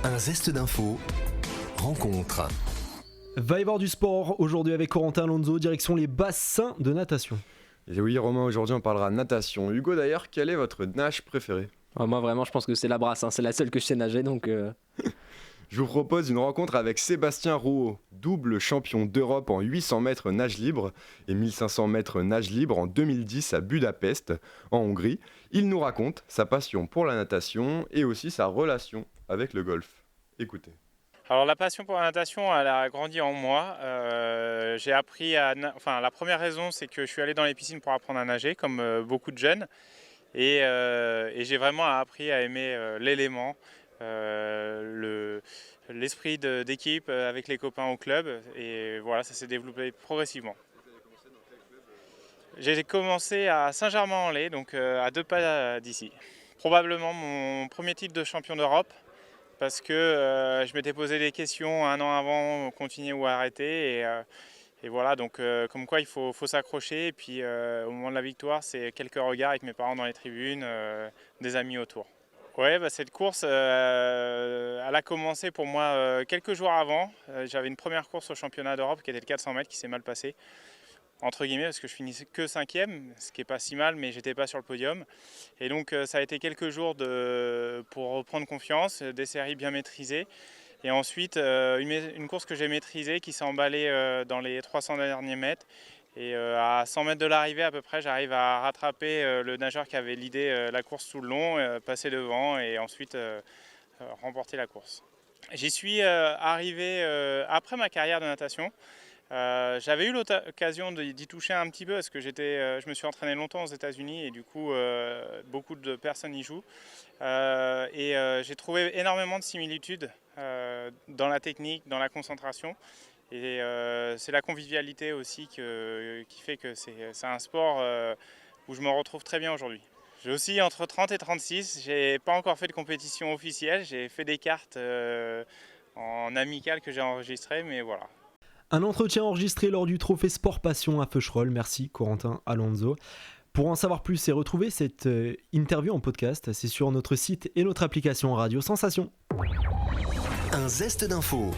Un zeste d'info, rencontre. Va y avoir du sport aujourd'hui avec Corentin Alonso, direction les bassins de natation. Et oui Romain, aujourd'hui on parlera natation. Hugo d'ailleurs, quelle est votre nage préférée ? Moi vraiment je pense que c'est la brasse, c'est la seule que je sais nager donc... Je vous propose une rencontre avec Sébastien Rouault, double champion d'Europe en 800 mètres nage libre et 1500 mètres nage libre en 2010 à Budapest, en Hongrie. Il nous raconte sa passion pour la natation et aussi sa relation avec le golf. Écoutez. Alors la passion pour la natation, elle a grandi en moi. J'ai appris la première raison, c'est que je suis allé dans les piscines pour apprendre à nager, comme beaucoup de jeunes. Et j'ai vraiment appris à aimer l'élément, l'esprit d'équipe avec les copains au club. Et voilà, ça s'est développé progressivement. J'ai commencé à Saint-Germain-en-Laye, donc à 2 pas d'ici. Probablement mon premier titre de champion d'Europe. Parce que je m'étais posé des questions un an avant, continuer ou arrêter. Et voilà, donc comme quoi il faut s'accrocher. Et puis au moment de la victoire, c'est quelques regards avec mes parents dans les tribunes, des amis autour. Ouais, cette course, elle a commencé pour moi quelques jours avant. J'avais une première course au championnat d'Europe qui était le 400 mètres qui s'est mal passée. Entre guillemets, parce que je finissais que 5e, ce qui n'est pas si mal, mais j'étais pas sur le podium. Et donc ça a été quelques jours pour reprendre confiance, des séries bien maîtrisées. Et ensuite, une course que j'ai maîtrisée qui s'est emballée dans les 300 derniers mètres. Et à 100 mètres de l'arrivée à peu près, j'arrive à rattraper le nageur qui avait leadé la course tout le long, passer devant et ensuite remporter la course. J'y suis arrivé après ma carrière de natation. J'avais eu l'occasion d'y toucher un petit peu parce que je me suis entraîné longtemps aux États-Unis et du coup beaucoup de personnes y jouent. J'ai trouvé énormément de similitudes dans la technique, dans la concentration. Et c'est la convivialité aussi qui fait que c'est un sport où je me retrouve très bien aujourd'hui. J'ai aussi entre 30 et 36, j'ai pas encore fait de compétition officielle, j'ai fait des cartes en amical que j'ai enregistrées, mais voilà. Un entretien enregistré lors du trophée Sport Passion à Feucherolles. Merci Corentin Alonso. Pour en savoir plus et retrouver cette interview en podcast, c'est sur notre site et notre application Radio Sensation. Un zeste d'info.